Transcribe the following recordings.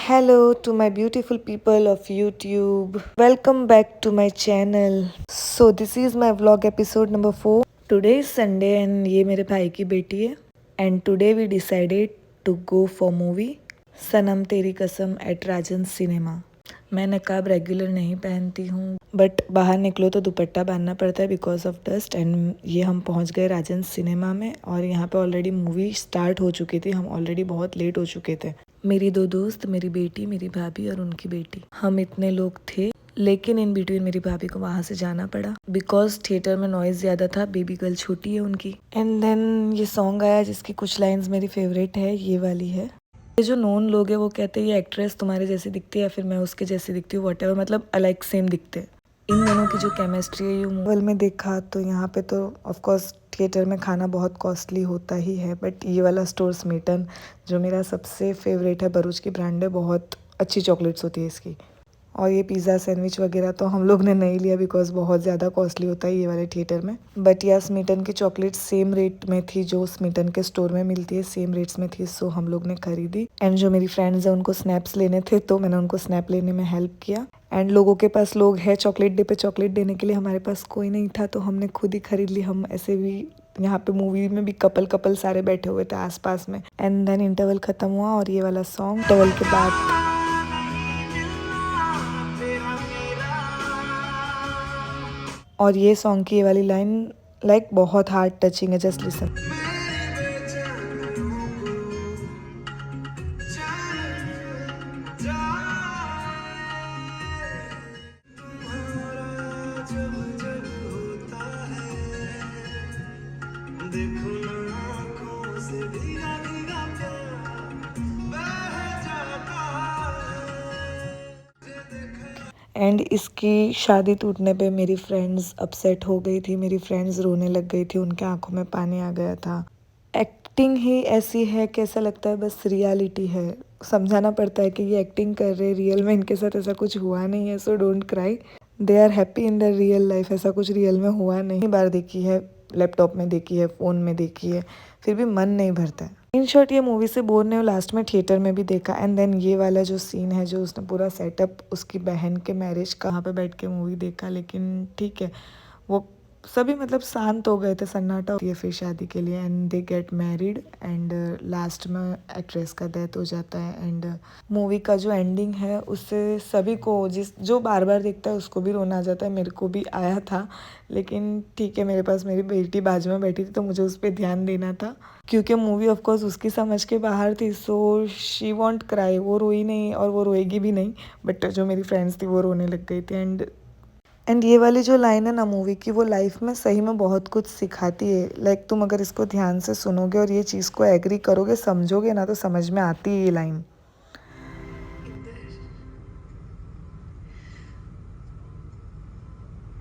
Hello to my beautiful people of YouTube. Welcome back to my channel. So this is my vlog episode number 4. Today is Sunday and ये मेरे भाई की बेटी है. And today we decided to go for movie सनम तेरी कसम at Rajan cinema. मैं नकाब रेगुलर नहीं पहनती हूँ बट बाहर निकलो तो दुपट्टा बांधना पड़ता है बिकॉज ऑफ डस्ट. एंड ये हम पहुँच गए राजन सिनेमा में और यहाँ पे ऑलरेडी मूवी स्टार्ट हो चुकी थी. हम ऑलरेडी बहुत लेट हो चुके थे. मेरी 2 दोस्त, मेरी बेटी, मेरी भाभी और उनकी बेटी, हम इतने लोग थे. लेकिन इन बिटवीन मेरी भाभी को वहाँ से जाना पड़ा बिकॉज थिएटर में नॉइज ज़्यादा था. बेबी गर्ल छोटी है उनकी. एंड देन ये सॉन्ग आया जिसकी कुछ लाइंस मेरी फेवरेट है. ये वाली है. ये जो नोन लोग हैं वो कहते हैं ये एक्ट्रेस तुम्हारे जैसी दिखती है या फिर मैं उसके जैसी दिखती हूँ, व्हाटएवर, मतलब अलाइक सेम दिखते हैं. इन दोनों की जो केमिस्ट्री है ये मूवी में देखा तो यहाँ पे तो ऑफ कोर्स थिएटर में खाना बहुत कॉस्टली होता ही है. बट ये वाला स्टोर स्मीटन जो मेरा सबसे फेवरेट है, भरूच की ब्रांड है, बहुत अच्छी चॉकलेट्स होती है इसकी. और ये पिज़्ज़ा सैंडविच वगैरह तो हम लोग ने नहीं लिया बिकॉज बहुत ज़्यादा कॉस्टली होता है ये वाले थिएटर में. बट यह स्मीटन की चॉकलेट सेम रेट में थी जो स्मीटन के स्टोर में मिलती है, सेम रेट्स में थी. सो हम लोग ने खरीदी. एंड जो मेरी फ्रेंड्स हैं उनको स्नैप्स लेने थे तो मैंने उनको स्नैप लेने में हेल्प किया. एंड लोगों के पास लोग है चॉकलेट डे पे चॉकलेट देने के लिए, हमारे पास कोई नहीं था तो हमने खुद ही खरीद ली. हम ऐसे भी यहाँ पे मूवी में भी कपल सारे बैठे हुए थे आसपास में. एंड देन इंटरवल खत्म हुआ और ये वाला सॉन्ग. इंटरवल के बाद और ये सॉन्ग की ये वाली लाइन लाइक बहुत हार्ट टचिंग है. Just listen. एंड इसकी शादी टूटने पे मेरी फ्रेंड्स अपसेट हो गई थी. मेरी फ्रेंड्स रोने लग गई थी. उनके आंखों में पानी आ गया था. एक्टिंग ही ऐसी है कि ऐसा लगता है बस रियलिटी है. समझाना पड़ता है कि ये एक्टिंग कर रहे, रियल में इनके साथ ऐसा कुछ हुआ नहीं है. So don't cry. They are happy in the real life. ऐसा कुछ रियल में हुआ नहीं. बार देखी है, लैपटॉप में देखी है, फ़ोन में देखी है, फिर भी मन नहीं भरता है. इन शॉर्ट ये मूवी से बोर नहीं हो. लास्ट में थिएटर में भी देखा. एंड देन ये वाला जो सीन है जो उसने पूरा सेटअप उसकी बहन के मैरिज का वहाँ पे बैठ के मूवी देखा. लेकिन ठीक है, वो सभी मतलब शांत हो गए थे, सन्नाटा होती है फिर शादी के लिए. And they get married and last में एक्ट्रेस का डेथ हो जाता है. एंड मूवी का जो एंडिंग है उससे सभी को, जो बार बार देखता है उसको भी रोना आ जाता है. मेरे को भी आया था. लेकिन ठीक है, मेरे पास मेरी बेटी बाजू में बैठी थी तो मुझे उस पर ध्यान देना था क्योंकि मूवी ऑफ कोर्स उसकी समझ के बाहर थी. So she want cry. वो रोई नहीं और वो रोएगी भी नहीं. बट जो मेरी फ्रेंड्स थी वो रोने लग गई थी. एंड ये वाली जो लाइन है ना मूवी की, वो लाइफ में सही में बहुत कुछ सिखाती है. लाइक तुम अगर इसको ध्यान से सुनोगे और ये चीज़ को एग्री करोगे, समझोगे ना, तो समझ में आती है ये लाइन.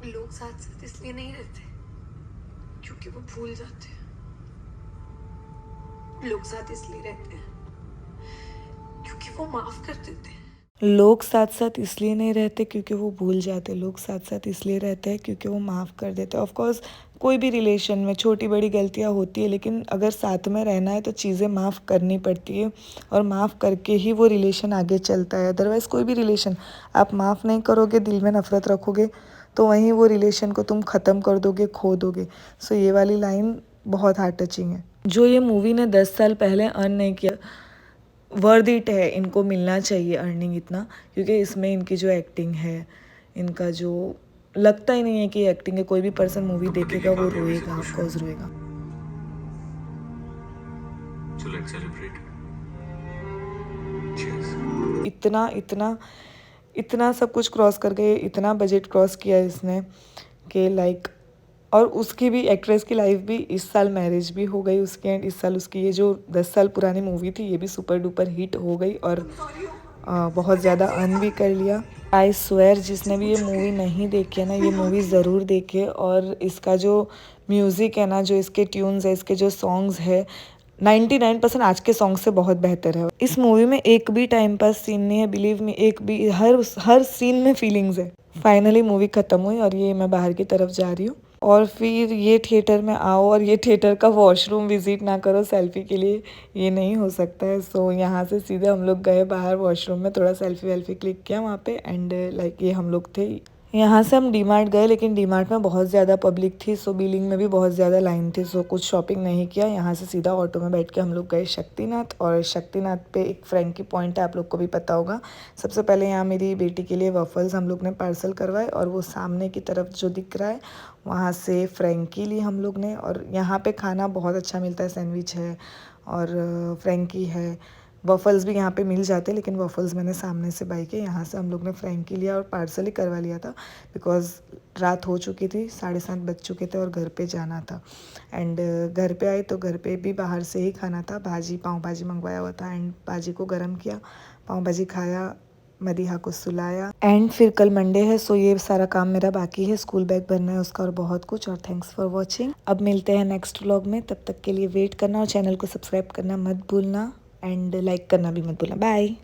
लोग साथ साथ इसलिए नहीं रहते क्योंकि वो भूल जाते हैं. लोग साथ इसलिए रहते हैं क्योंकि वो माफ कर देते हैं. लोग साथ साथ इसलिए नहीं रहते क्योंकि वो भूल जाते. लोग साथ साथ इसलिए रहते हैं क्योंकि वो माफ़ कर देते. ऑफ कोर्स कोई भी रिलेशन में छोटी बड़ी गलतियां होती है, लेकिन अगर साथ में रहना है तो चीज़ें माफ़ करनी पड़ती है और माफ़ करके ही वो रिलेशन आगे चलता है. अदरवाइज़ कोई भी रिलेशन आप माफ़ नहीं करोगे, दिल में नफ़रत रखोगे तो वहीं वो रिलेशन को तुम ख़त्म कर दोगे, खो दोगे. सो ये वाली लाइन बहुत हार्ट टचिंग है. जो ये मूवी ने 10 साल पहले अर्न नहीं किया, वर्थ इट है. इनको मिलना चाहिए अर्निंग इतना, क्योंकि इसमें इनकी जो एक्टिंग है, इनका जो लगता ही नहीं है कि एक्टिंग है. कोई भी पर्सन मूवी देखेगा वो रोएगा, ऑफकोर्स रोएगा. So let's celebrate. इतना इतना इतना सब कुछ क्रॉस कर गए, इतना बजट क्रॉस किया इसने कि लाइक. और उसकी भी, एक्ट्रेस की लाइफ भी, इस साल मैरिज भी हो गई उसकी. एंड इस साल उसकी ये जो 10 साल पुरानी मूवी थी ये भी सुपर डुपर हिट हो गई और बहुत ज़्यादा अर्न भी कर लिया. आई स्वेयर जिसने भी ये मूवी नहीं देखी है ना, ये मूवी ज़रूर देखे. और इसका जो म्यूज़िक है ना, जो इसके ट्यून्स है, इसके जो सॉन्ग्स है, 99% आज के सॉन्ग से बहुत बेहतर है. इस मूवी में एक भी टाइम पास सीन नहीं है, बिलीव मी. एक भी, हर सीन में फीलिंग्स है. फाइनली मूवी ख़त्म हुई और ये मैं बाहर की तरफ जा रही हूँ और फिर ये थिएटर में आओ और ये थिएटर का वॉशरूम विज़िट ना करो सेल्फ़ी के लिए, ये नहीं हो सकता है। सो यहाँ से सीधे हम लोग गए बाहर वॉशरूम में, थोड़ा सेल्फ़ी वेल्फ़ी क्लिक किया वहाँ पे एंड लाइक ये हम लोग थे। यहाँ से हम डी मार्ट गए, लेकिन डी मार्ट में बहुत ज़्यादा पब्लिक थी, सो बिलिंग में भी बहुत ज़्यादा लाइन थी, सो कुछ शॉपिंग नहीं किया। यहाँ से सीधा ऑटो में बैठ के हम लोग गए शक्तिनाथ, और शक्तिनाथ पे एक फ्रैंकी पॉइंट है, आप लोग को भी पता होगा। सबसे पहले यहाँ मेरी बेटी के लिए वफ़ल्स हम लोग ने पार्सल करवाए, और वो सामने की तरफ जो दिख रहा है वहाँ से फ्रैंकी ली हम लोग ने। और यहाँ पे खाना बहुत अच्छा मिलता है, सैंडविच है और फ्रैंकी है, वफ़ल्स भी यहाँ पे मिल जाते हैं, लेकिन वफ़ल्स मैंने सामने से बाई के। यहाँ से हम लोग ने फ्रैंकी लिया और पार्सल ही करवा लिया था, बिकॉज़ रात हो चुकी थी, 7:30 बज चुके थे और घर पे जाना था। एंड घर पे आए तो घर पे भी बाहर से ही खाना था, भाजी पाव भाजी मंगवाया हुआ था, एंड भाजी को गर्म किया, पाव भाजी खाया, मदीहा को सुलाया। एंड फिर कल मंडे है, सो ये सारा काम मेरा बाकी है, स्कूल बैग भरना है उसका और बहुत कुछ। और थैंक्स फॉर वॉचिंग। अब मिलते हैं नेक्स्ट व्लॉग में, तब तक के लिए वेट करना और चैनल को सब्सक्राइब करना मत भूलना एंड लाइक करना भी मत भूलना। बाय।